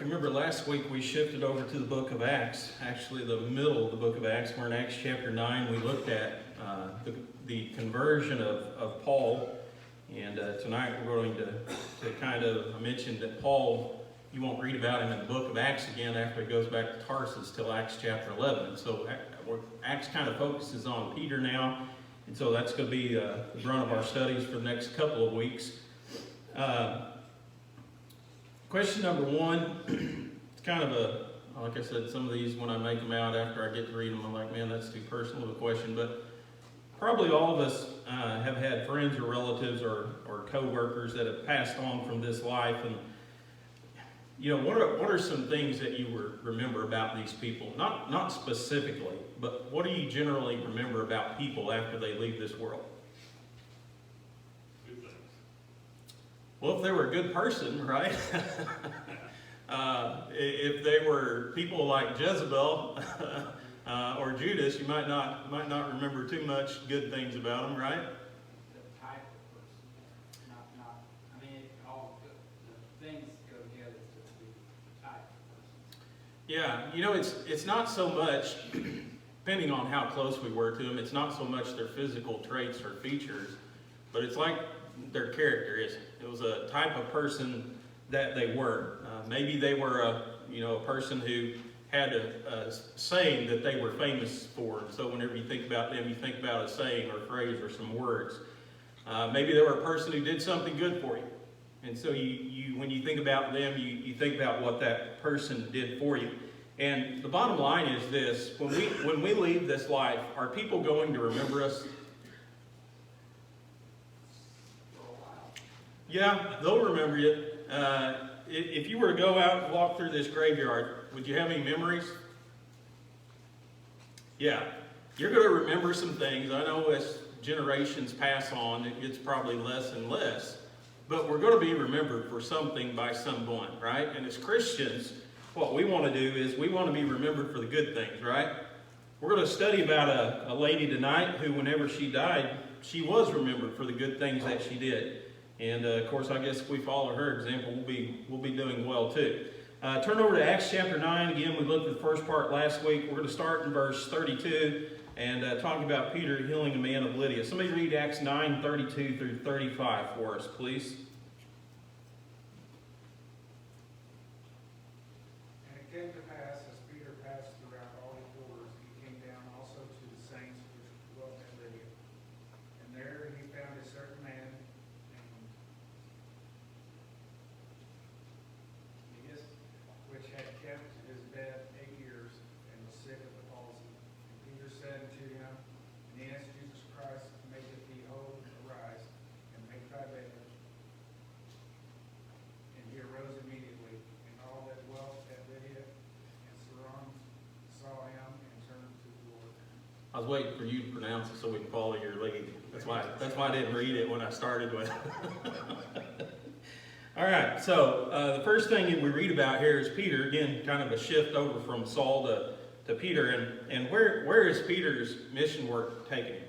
remember last week we shifted over to the book of Acts, actually the middle of the book of Acts. We're in Acts chapter 9. We looked at the conversion of Paul. And tonight we're going to kind of, I mentioned that Paul, you won't read about him in the book of Acts again after he goes back to Tarsus till Acts chapter 11. So Acts kind of focuses on Peter now. And so that's going to be the brunt of our studies for the next couple of weeks. Question number one, it's kind of like I said, some of these when I make them out after I get to read them, I'm like, man, that's too personal of a question. But probably all of us have had friends or relatives or co-workers that have passed on from this life. And, you know, what are some things that you remember about these people? Not specifically, but what do you generally remember about people after they leave this world? Well, if they were a good person, right? If they were people like Jezebel or Judas, you might not remember too much good things about them, right? The type of person, I mean, the things go together to be the type of person. Yeah, you know, it's not so much, depending on how close we were to them, it's not so much their physical traits or features, but it's like their character is. It was a type of person that they were. Maybe they were a person who had a saying that they were famous for. And so whenever you think about them, you think about a saying or phrase or some words. Maybe they were a person who did something good for you. And so when you think about them, you think about what that person did for you. And the bottom line is this: when we leave this life, are people going to remember us? Yeah, they'll remember you. If you were to go out and walk through this graveyard, would you have any memories? Yeah, you're going to remember some things. I know as generations pass on, it gets probably less and less. But we're going to be remembered for something by someone, right? And as Christians, what we want to do is we want to be remembered for the good things, right? We're going to study about a lady tonight who, whenever she died, she was remembered for the good things that she did. And of course, I guess if we follow her example, we'll be doing well too. Turn over to Acts chapter 9. Again, we looked at the first part last week. We're going to start in verse 32 and talk about Peter healing a man of Lydia. Somebody read Acts 9, 32 through 35 for us, please. And it came to pass, as Peter passed throughout all the borders, he came down also to the saints which dwelt at Lydia. And there he found a certain man named Aeneas, which had kept his bed 8 years, and was sick of the palsy. And Peter said unto him, Aeneas, Jesus Christ maketh thee whole, arise, and make thy bed. And he arose immediately, and all that dwelt at Lydia and Saron saw him, and turned to the Lord. I was waiting for you to pronounce it so we can follow your lead. That's why I didn't read it when I started with it. All right, so the first thing that we read about here is Peter. Again, kind of a shift over from Saul to Peter. And where is Peter's mission work taking him?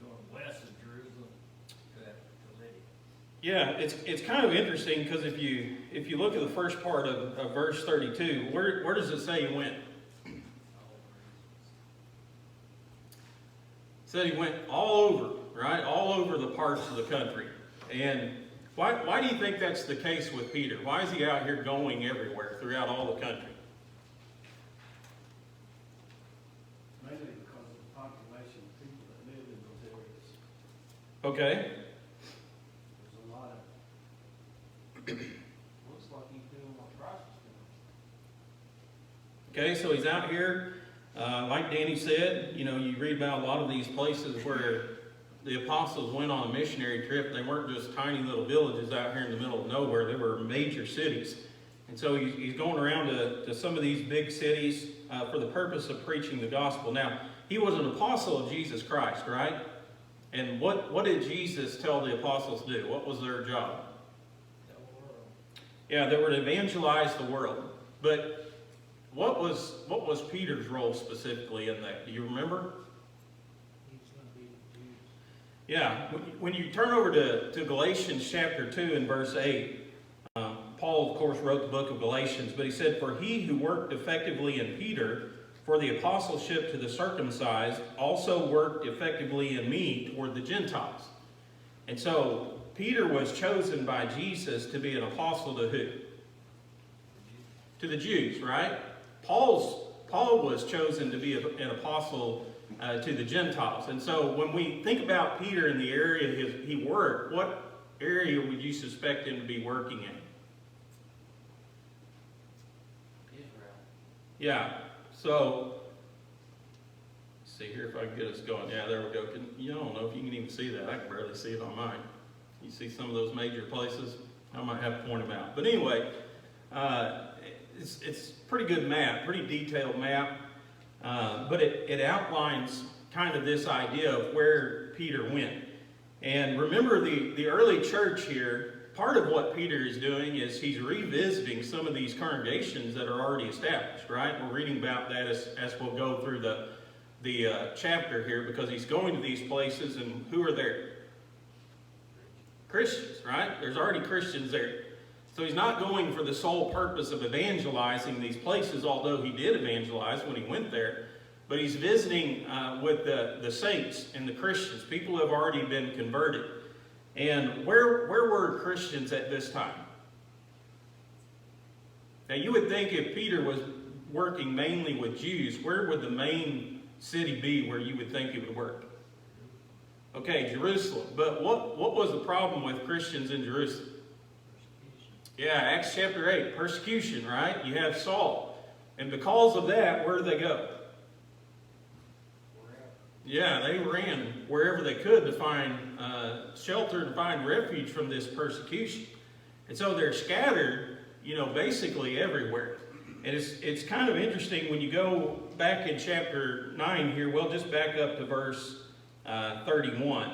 Going west of Jerusalem to Lydia. Yeah, it's kind of interesting because if you look at the first part of verse 32, where does it say he went? It said he went all over, right? All over the parts of the country. And why do you think that's the case with Peter? Why is he out here going everywhere throughout all the country? Mainly because of the population of people that live in those areas. Okay. There's a lot of, looks like he's doing what Christ was doing. Okay, so he's out here. Like Danny said, you know, you read about a lot of these places where the apostles went on a missionary trip. They weren't just tiny little villages out here in the middle of nowhere. They were major cities. And so he's going around to some of these big cities for the purpose of preaching the gospel. Now, he was an apostle of Jesus Christ, right? And what did Jesus tell the apostles to do? What was their job? Yeah, they were to evangelize the world. But what was Peter's role specifically in that? Do you remember? Yeah, when you turn over to Galatians chapter 2 and verse 8, Paul, of course, wrote the book of Galatians, but he said, "For he who worked effectively in Peter for the apostleship to the circumcised also worked effectively in me toward the Gentiles." And so Peter was chosen by Jesus to be an apostle to who? To the Jews, right? Paul was chosen to be an apostle to the Gentiles. And so when we think about Peter in the area he worked, what area would you suspect him to be working in? Israel. Yeah, so, let's see here if I can get us going. Yeah, there we go. I don't know if you can even see that. I can barely see it on mine. You see some of those major places? I might have to point them out. But anyway, it's a pretty good map, pretty detailed map. But it outlines kind of this idea of where Peter went. And remember the early church here, part of what Peter is doing is he's revisiting some of these congregations that are already established, right? We're reading about that as we'll go through the chapter here, because he's going to these places, and who are there? Christians, right? There's already Christians there. So he's not going for the sole purpose of evangelizing these places, although he did evangelize when he went there. But he's visiting with the saints and the Christians, people who have already been converted. And where were Christians at this time? Now you would think if Peter was working mainly with Jews, where would the main city be where you would think he would work? Okay, Jerusalem. But what was the problem with Christians in Jerusalem? Yeah, Acts chapter 8, persecution, right? You have Saul. And because of that, where did they go? Yeah, they ran wherever they could to find shelter, to find refuge from this persecution. And so they're scattered, basically everywhere. And it's kind of interesting when you go back in chapter 9 here, we'll just back up to verse 31.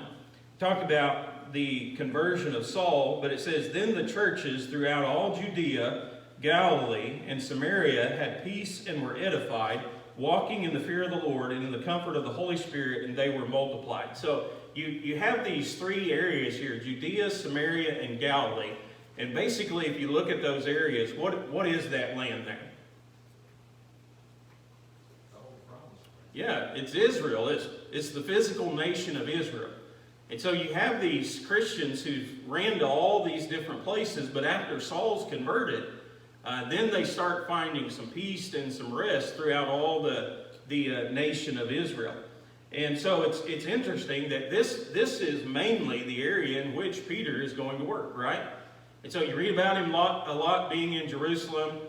Talk about the conversion of Saul, but it says, "Then the churches throughout all Judea, Galilee, and Samaria had peace and were edified, walking in the fear of the Lord and in the comfort of the Holy Spirit, and they were multiplied." So you have these three areas here, Judea, Samaria, and Galilee. And basically, if you look at those areas, what is that land there? Yeah, it's Israel. It's the physical nation of Israel. And so you have these Christians who ran to all these different places, but after Saul's converted, then they start finding some peace and some rest throughout all the nation of Israel. And so it's interesting that this is mainly the area in which Peter is going to work, right? And so you read about him a lot being in Jerusalem.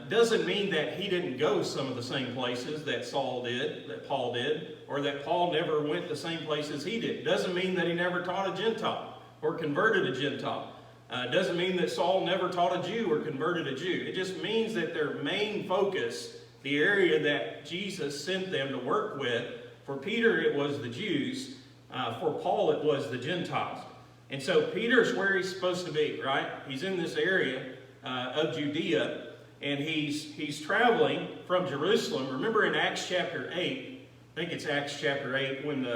Doesn't mean that he didn't go some of the same places that Saul did, that Paul did, or that Paul never went the same places he did. Doesn't mean that he never taught a Gentile or converted a Gentile. Doesn't mean that Saul never taught a Jew or converted a Jew. It just means that their main focus, the area that Jesus sent them to work with, for Peter it was the Jews, for Paul it was the Gentiles. And so Peter's where he's supposed to be, right? He's in this area of Judea, and he's traveling from Jerusalem. Remember in Acts chapter 8, I think it's Acts chapter 8, when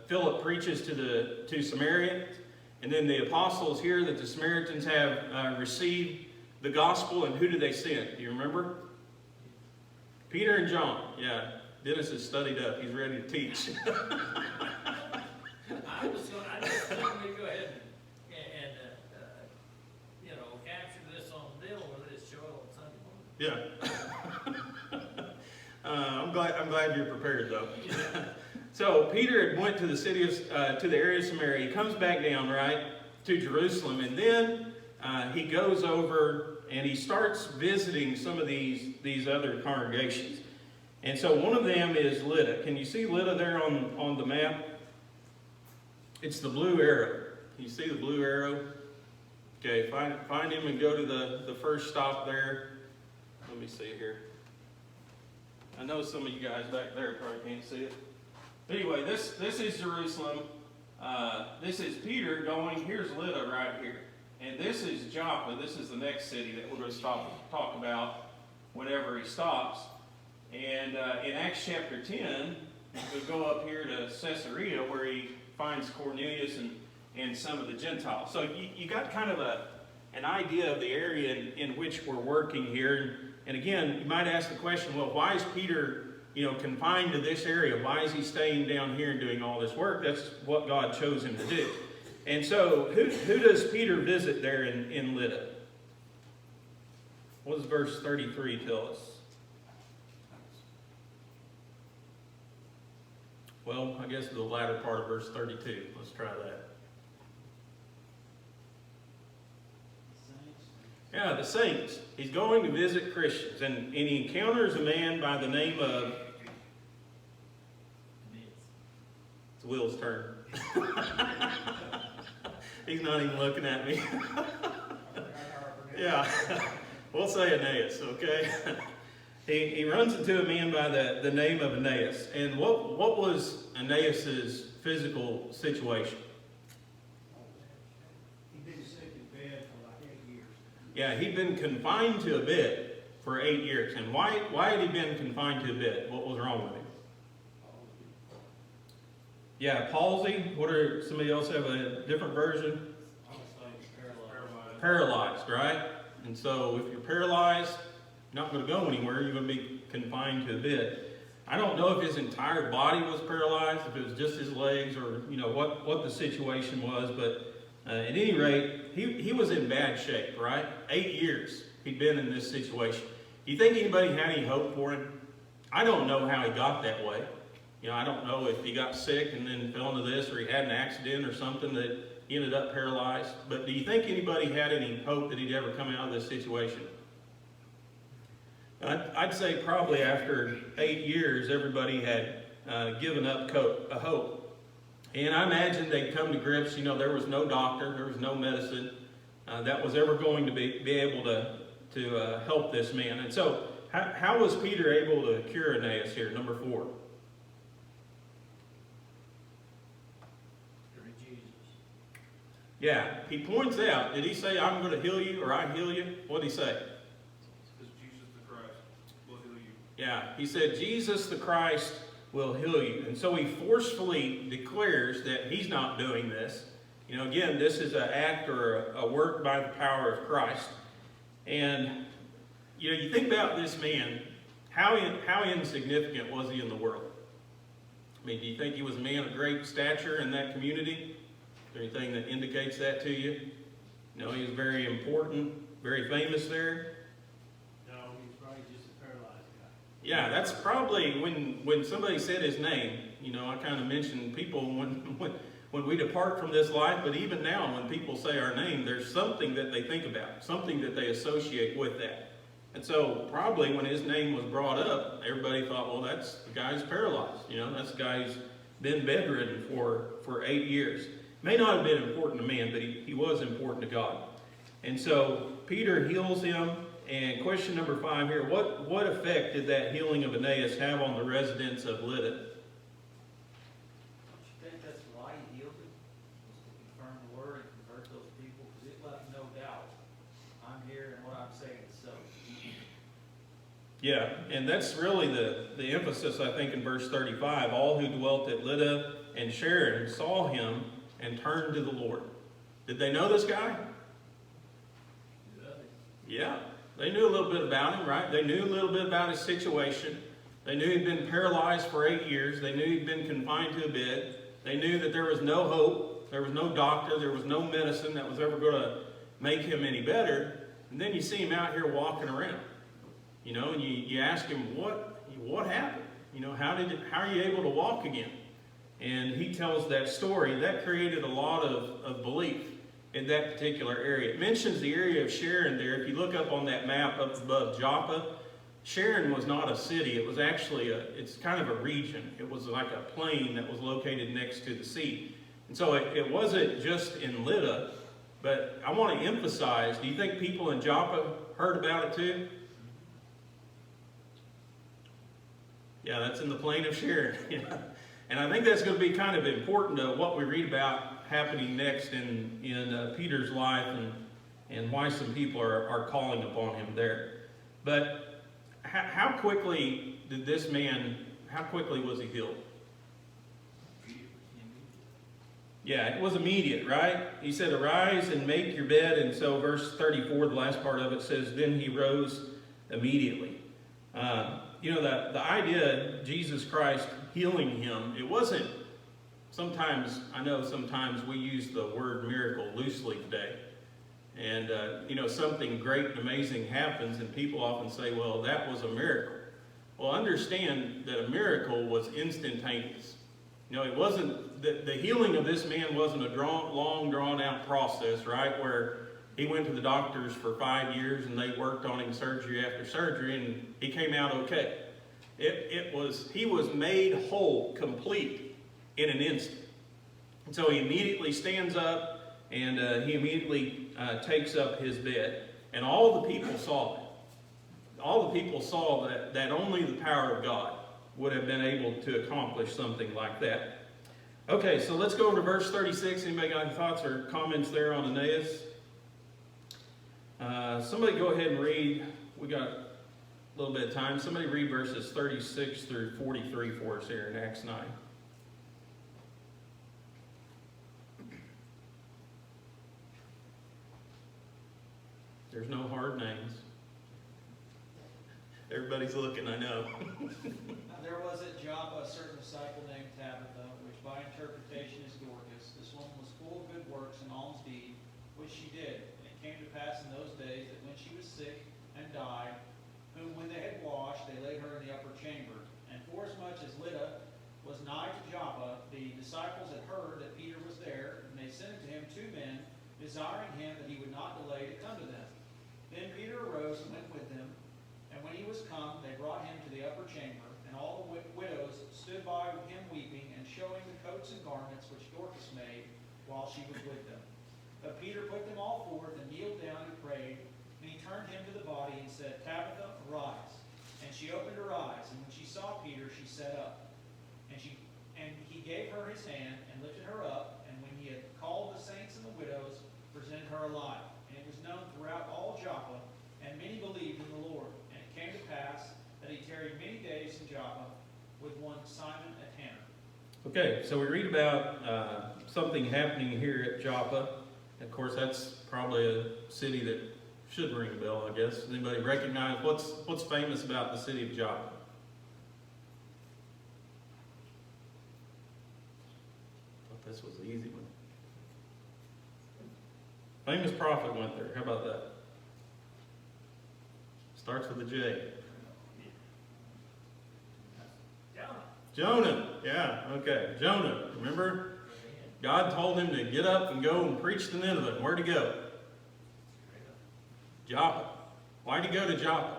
Philip preaches to Samaria, and then the apostles hear that the Samaritans have received the gospel, and who do they send? Do you remember? Peter and John. Yeah, Dennis has studied up. He's ready to teach. I just wanted to go ahead and capture this on film or this show on Sunday morning. Yeah. I'm glad you're prepared though. So Peter had went to the city of to the area of Samaria. He comes back down, right, to Jerusalem, and then he goes over and he starts visiting some of these other congregations. And so one of them is Lydda. Can you see Lydda there on the map? It's the blue arrow. Can you see the blue arrow? Okay, find him and go to the first stop there. Let me see here. I know some of you guys back there probably can't see it. But anyway, this is Jerusalem. This is Peter going. Here's Lydda right here. And this is Joppa. This is the next city that we're going to talk about whenever he stops. And in Acts chapter 10, we go up here to Caesarea where he finds Cornelius and some of the Gentiles. So you got kind of an idea of the area in which we're working here. And again, you might ask the question, well, why is Peter, confined to this area? Why is he staying down here and doing all this work? That's what God chose him to do. And so, who does Peter visit there in Lydda? What does verse 33 tell us? Well, I guess the latter part of verse 32. Let's try that. Yeah, the saints. He's going to visit Christians, and he encounters a man by the name of... It's Will's turn. He's not even looking at me. Yeah, we'll say Aeneas, okay? He runs into a man by the name of Aeneas. And what was Aeneas's physical situation? He'd been sick in bed for like 8 years. Yeah, he'd been confined to a bed for 8 years. And why had he been confined to a bed? What was wrong with him? Yeah, palsy. Somebody else have a different version? Paralyzed, right? And so if you're paralyzed, you're not going to go anywhere. You're going to be confined to a bed. I don't know if his entire body was paralyzed, if it was just his legs, or what the situation was. But at any rate, he was in bad shape, right? 8 years he'd been in this situation. Do you think anybody had any hope for him? I don't know how he got that way. I don't know if he got sick and then fell into this, or he had an accident or something that he ended up paralyzed. But do you think anybody had any hope that he'd ever come out of this situation? I'd say probably after 8 years, everybody had given up hope. And I imagine they'd come to grips, there was no doctor, there was no medicine that was ever going to be able to help this man. And so, how was Peter able to cure Aeneas here? Number 4. Yeah, he points out, did he say, I'm going to heal you, or I heal you? What did he say? Because Jesus the Christ will heal you. Yeah, he said, Jesus the Christ will heal you. And so he forcefully declares that he's not doing this. Again, this is an act or a work by the power of Christ. And, you think about this man, how insignificant was he in the world? I mean, do you think he was a man of great stature in that community? Anything that indicates that to you? He was very important, very famous there. No, he's probably just a paralyzed guy. Yeah, that's probably when somebody said his name. I kind of mentioned people when we depart from this life, but even now when people say our name, there's something that they think about, something that they associate with that. And so probably when his name was brought up, everybody thought, well, that's the guy who's paralyzed. That's the guy who's been bedridden for 8 years. May not have been important to man, but he was important to God. And so Peter heals him. And question number 5 here, what effect did that healing of Aeneas have on the residents of Lydda? Don't you think that's why he healed him? Was to confirm the word and convert those people? Because it left no doubt. I'm here and what I'm saying is so. Yeah, and that's really the emphasis, I think, in verse 35. All who dwelt at Lydda and Sharon saw him and turned to the Lord. Did they know this guy? Yeah, they knew a little bit about him, right? They knew a little bit about his situation. They knew he'd been paralyzed for 8 years. They knew he'd been confined to a bed. They knew that there was no hope. There was no doctor. There was no medicine that was ever going to make him any better. And then you see him out here walking around. And you ask him, what happened? How are you able to walk again? And he tells that story. That created a lot of belief in that particular area. It mentions the area of Sharon there. If you look up on that map up above Joppa, Sharon was not a city. It was actually it's kind of a region. It was like a plain that was located next to the sea. And so it wasn't just in Lydda, but I want to emphasize, do you think people in Joppa heard about it too? Yeah, that's in the plain of Sharon. And I think that's going to be kind of important to what we read about happening next in Peter's life and why some people are calling upon him there. But how quickly did this man, how quickly was he healed? Yeah, it was immediate, right? He said, arise and make your bed. And so verse 34, the last part of it says, then he rose immediately. The idea of Jesus Christ healing him, it wasn't, I know sometimes we use the word miracle loosely today. And, something great and amazing happens and people often say, well, that was a miracle. Well, understand that a miracle was instantaneous. It wasn't, the healing of this man wasn't a long drawn out process, right? Where he went to the doctors for 5 years and they worked on him surgery after surgery and he came out okay. He was made whole, complete in an instant. And so he immediately stands up and he immediately takes up his bed. And all the people saw it. All the people saw that only the power of God would have been able to accomplish something like that. Okay, so let's go over to verse 36. Anybody got any thoughts or comments there on Aeneas? Somebody go ahead and read. We got a little bit of time. Somebody read verses 36 through 43 for us here in Acts 9. There's no hard names. Everybody's looking, I know. There was at Joppa a certain disciple named Tabitha, which by interpretation is Dorcas. This woman was full of good works and alms deed, which she did. And it came to pass in those days that when she was sick and died, whom when they had washed, they laid her in the upper chamber. And forasmuch as Lydda was nigh to Joppa, the disciples had heard that Peter was there, and they sent to him 2 men, desiring him that he would not delay to come to them. Then Peter arose and went with them. And when he was come, they brought him to the upper chamber, and all the widows stood by him weeping, and showing the coats and garments which Dorcas made, while she was with them. But Peter put them all forth, and kneeled down and prayed. And he turned him to the body, and said, Tabitha, arise. And she opened her eyes, and when she saw Peter, she sat up. And he gave her his hand, and lifted her up, and when he had called the saints and the widows, presented her alive. And it was known throughout all Joppa, and many believed in the Lord. And it came to pass that he tarried many days in Joppa with one Simon a tanner. Okay, so we read about something happening here at Joppa. Of course, that's probably a city that should ring a bell, I guess. Anybody recognize what's famous about the city of Joppa? Thought this was the easy one. Famous prophet went there. How about that? Starts with a J. Jonah. Yeah, okay. Jonah, remember? God told him to get up and go and preach to Nineveh. Where'd he go? Joppa. Why'd he go to Joppa?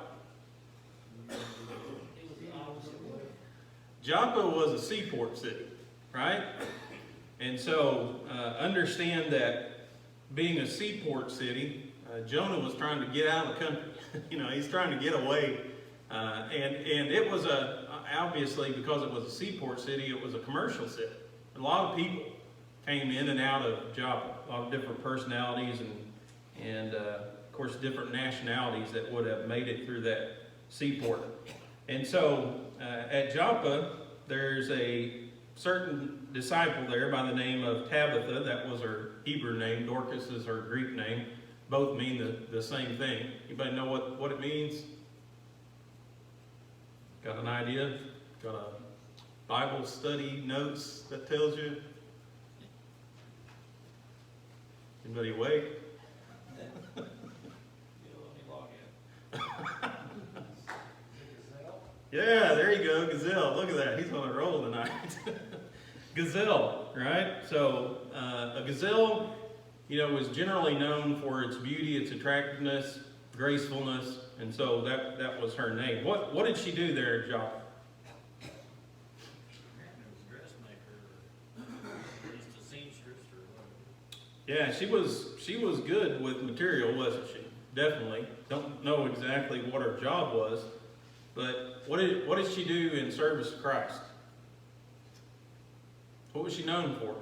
Joppa was a seaport city, right? And so understand that being a seaport city, Jonah was trying to get out of the country. He's trying to get away. And it was obviously, because it was a seaport city, it was a commercial city. A lot of people came in and out of Joppa, a lot of different personalities and of course, different nationalities that would have made it through that seaport. And so at Joppa, there's a certain disciple there by the name of Tabitha. That was her Hebrew name. Dorcas is her Greek name. Both mean the same thing. Anybody know what it means? Got an idea? Got a Bible study notes that tells you? Anybody awake? Yeah, there you go, gazelle. Look at that. He's on a roll tonight. Gazelle, right? So a gazelle, was generally known for its beauty, its attractiveness, gracefulness, and so that was her name. What did she do there at Joppa? Yeah, she was good with material, wasn't she? Definitely. Don't know exactly what her job was, but what did she do in service to Christ? What was she known for?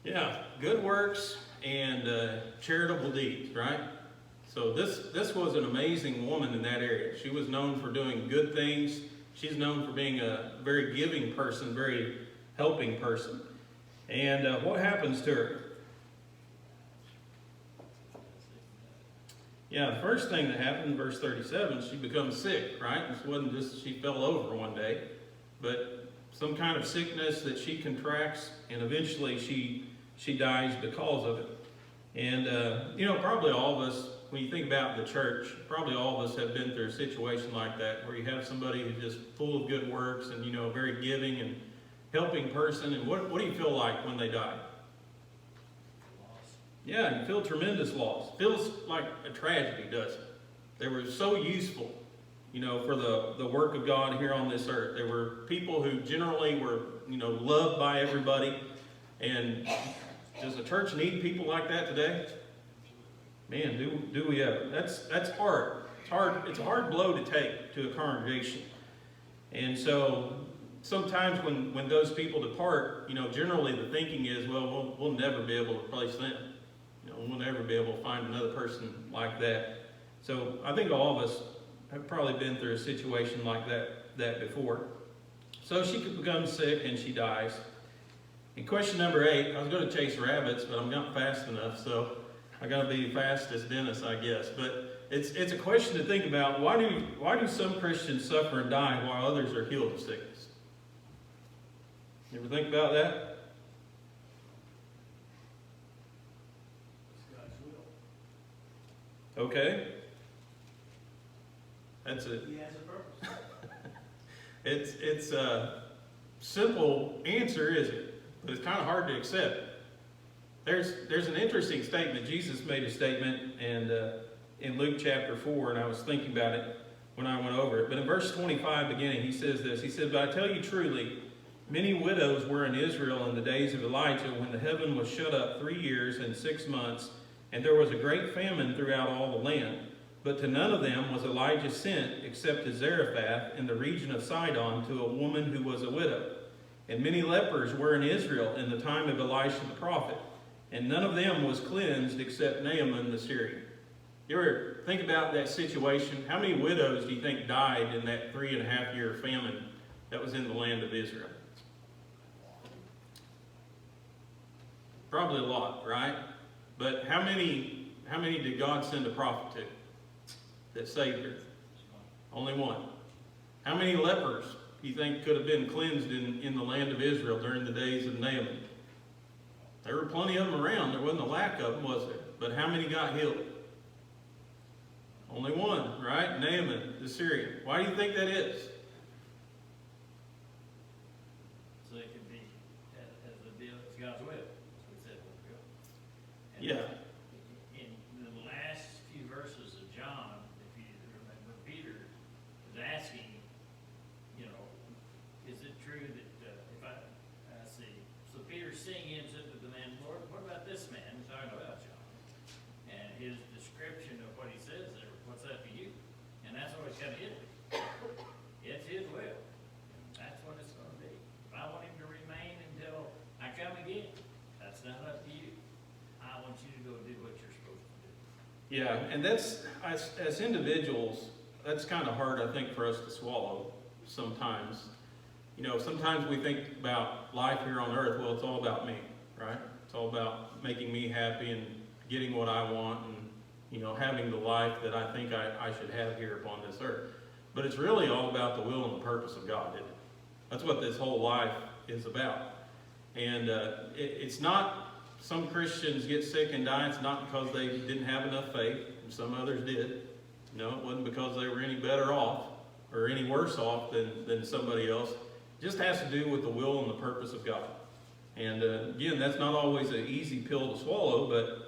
Yeah, good works and charitable deeds, right? So this was an amazing woman in that area. She was known for doing good things. She's known for being a very giving person, very helping person. And what happens to her? Yeah, the first thing that happened in verse 37, she becomes sick, right? This wasn't just she fell over one day, but some kind of sickness that she contracts, and eventually she dies because of it. And, probably all of us, when you think about the church, probably all of us have been through a situation like that, where you have somebody who's just full of good works and, very giving and helping person. And what do you feel like when they die? Yeah, you feel tremendous loss. Feels like a tragedy, doesn't it? They were so useful, for the work of God here on this earth. They were people who generally were, loved by everybody. And does the church need people like that today? Man, do we ever? That's hard. It's a hard blow to take to a congregation. And so sometimes when those people depart, generally the thinking is, well, we'll never be able to replace them. We'll never be able to find another person like that. So I think all of us have probably been through a situation like that before. So she becomes sick and she dies. And question number 8, I was going to chase rabbits, but I'm not fast enough, so I got to be fast as Dennis, I guess. But it's a question to think about. Why do some Christians suffer and die while others are healed of sickness? You ever think about that? Okay. That's it. He has a purpose. It's a simple answer, is it? But it's kind of hard to accept. There's an interesting statement. Jesus made a statement and in Luke chapter 4, and I was thinking about it when I went over it. But in verse 25 beginning, he says this. He said, "But I tell you truly, many widows were in Israel in the days of Elijah when the heaven was shut up 3 years and 6 months, and there was a great famine throughout all the land. But to none of them was Elijah sent, except to Zarephath in the region of Sidon, to a woman who was a widow. And many lepers were in Israel in the time of Elisha the prophet, and none of them was cleansed except Naaman the Syrian." You ever think about that situation? How many widows do you think died in that 3.5-year famine that was in the land of Israel? Probably a lot, right? But how many did God send a prophet to that saved her? Only one. How many lepers do you think could have been cleansed in the land of Israel during the days of Naaman? There were plenty of them around. There wasn't a lack of them, was there? But how many got healed? Only one, right? Naaman, the Syrian. Why do you think that is? So it could be as the deal, it's God's will. That's what he said it would go. And Yeah. In the last few verses of John, if you remember, Peter was asking, is it true that if I see, so Peter's seeing him said to the man, "Lord, what about this man?" He's talking about John. And his description of what he says there, what's that for you? And that's what it's going to hit me. It's his will. That's what it's going to be. If I want him to remain until I come again, that's not up to you. I want you to go do what you're supposed to do. Yeah, and that's, as individuals, that's kind of hard, I think, for us to swallow sometimes. Sometimes we think about life here on earth, well, it's all about me, right? It's all about making me happy and getting what I want and, having the life that I think I should have here upon this earth. But it's really all about the will and the purpose of God, isn't it? That's what this whole life is about. And it's not, some Christians get sick and die, it's not because they didn't have enough faith, and some others did. No, it wasn't because they were any better off or any worse off than somebody else. It just has to do with the will and the purpose of God. And again, that's not always an easy pill to swallow, but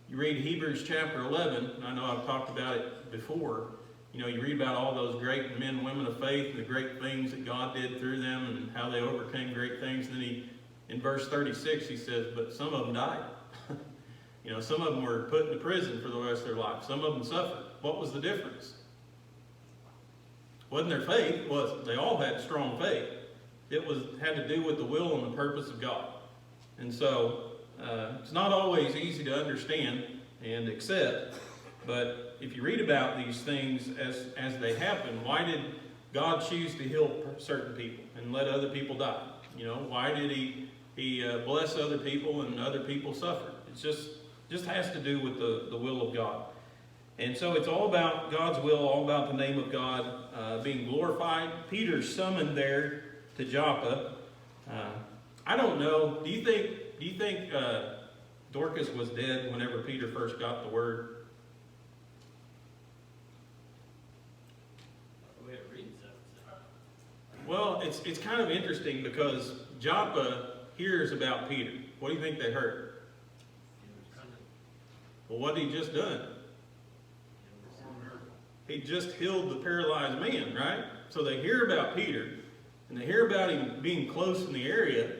you read Hebrews chapter 11, and I know I've talked about it before. You read about all those great men and women of faith and the great things that God did through them and how they overcame great things. And then in verse 36, he says, but some of them died. Some of them were put into prison for the rest of their life. Some of them suffered. What was the difference? Wasn't their faith, was it? They all had strong faith. It had to do with the will and the purpose of God. And so, it's not always easy to understand and accept, but if you read about these things as they happen, why did God choose to heal certain people and let other people die? You know, why did he bless other people and other people suffer? It's just has to do with the will of God. And so it's all about God's will, all about the name of God being glorified. Peter's summoned there to Joppa. I don't know. Do you think Dorcas was dead whenever Peter first got the word? The way it reads, Well, it's kind of interesting because Joppa hears about Peter. What do you think they heard? Well, what had he just done? He just healed the paralyzed man, right? So they hear about Peter, and they hear about him being close in the area.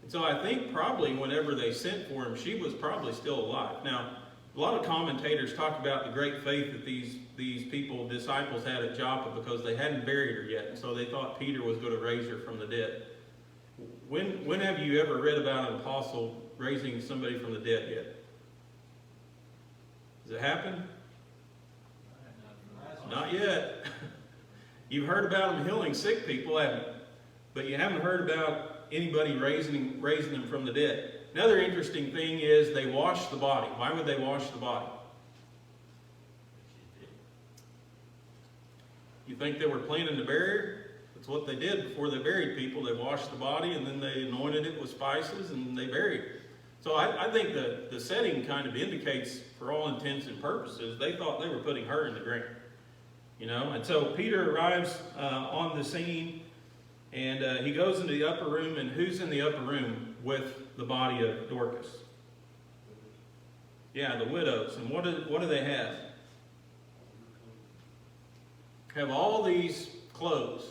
And so I think probably whenever they sent for him, she was probably still alive. Now, a lot of commentators talk about the great faith that these people, disciples, had at Joppa because they hadn't buried her yet. And so they thought Peter was going to raise her from the dead. When have you ever read about an apostle raising somebody from the dead yet? Has it happened? Not yet. You've heard about them healing sick people, haven't you? But you haven't heard about anybody raising them from the dead. Another interesting thing is they washed the body. Why would they wash the body? You think they were planning to bury her? That's what they did before they buried people. They washed the body and then they anointed it with spices and they buried her. So I think the setting kind of indicates, for all intents and purposes, they thought they were putting her in the ground. You know, and so Peter arrives on the scene, and he goes into the upper room, and who's in the upper room with the body of Dorcas? Yeah, the widows. And what do they have? Have all these clothes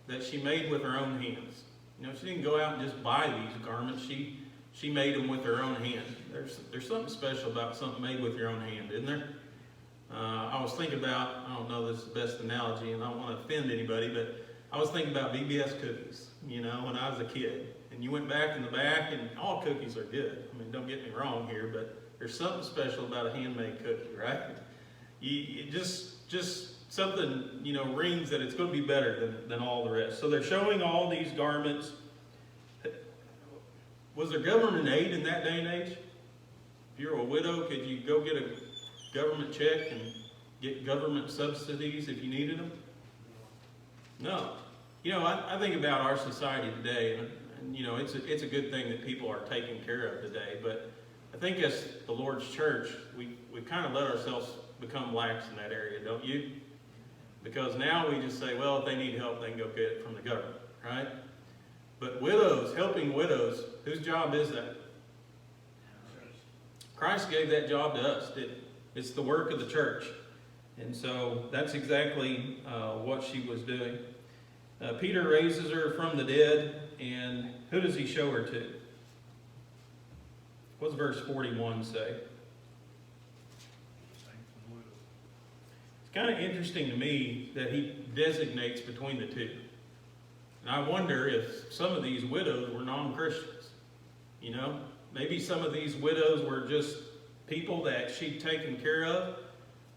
that she made with her own hands. You know, she didn't go out and just buy these garments. She made them with her own hand. There's something special about something made with your own hand, isn't there? I was thinking about, I don't know if this is the best analogy and I don't want to offend anybody, but I was thinking about VBS cookies, you know, when I was a kid. And you went back in the back, and all cookies are good. I mean, don't get me wrong here, but there's something special about a handmade cookie, right? It just something, you know, rings that it's going to be better than all the rest. So they're showing all these garments. Was there government aid in that day and age? If you're a widow, could you go get a government check and get government subsidies if you needed them? No. You know, I think about our society today, and you know, it's a good thing that people are taken care of today, but I think as the Lord's church, we kind of let ourselves become lax in that area, don't you? Because now we just say, well, if they need help, they can go get it from the government, right? But widows, helping widows, whose job is that? Christ gave that job to us, didn't he? It's the work of the church. And so that's exactly what she was doing. Peter raises her from the dead, and who does he show her to? What's verse 41 say? It's kind of interesting to me that he designates between the two. And I wonder if some of these widows were non-Christians. You know, maybe some of these widows were just people that she'd taken care of,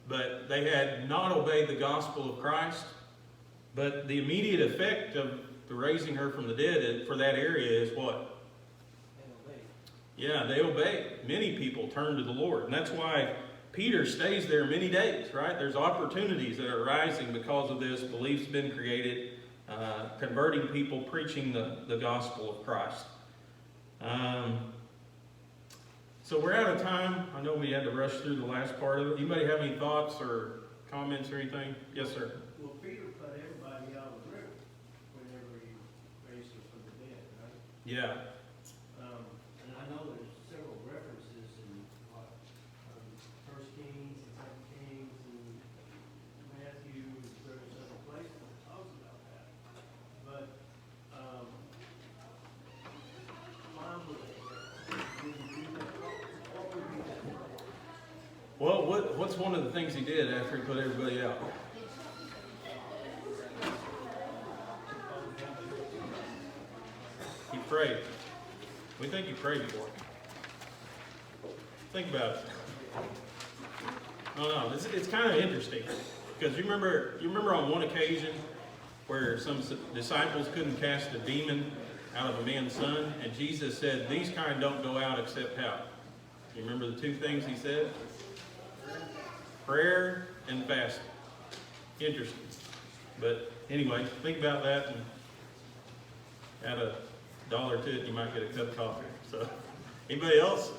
but they had not obeyed the gospel of Christ. But the immediate effect of the raising her from the dead for that area is what? Yeah, they obey. Many people turn to the Lord. And that's why Peter stays there many days, right? There's opportunities that are rising because of this. Belief's been created, converting people, preaching the gospel of Christ. So we're out of time. I know we had to rush through the last part of it. Anybody have any thoughts or comments or anything? Yes, sir. Well, Peter put everybody out of the room whenever he raised her from the dead, right? Yeah. And I know there's several references in what, First Kings and Second Kings and Matthew, and various other places that talks about that. But, why would they didn't do that? What would be that? Well, what's one of the things he did after he put everybody out? He prayed. We think he prayed for him. Think about it. No, it's kind of interesting, because you remember on one occasion where some disciples couldn't cast a demon out of a man's son, and Jesus said, these kind don't go out except how? You remember the two things he said? Prayer and fasting. Interesting. But anyway, think about that and add $1 to it, you might get a cup of coffee. So, anybody else?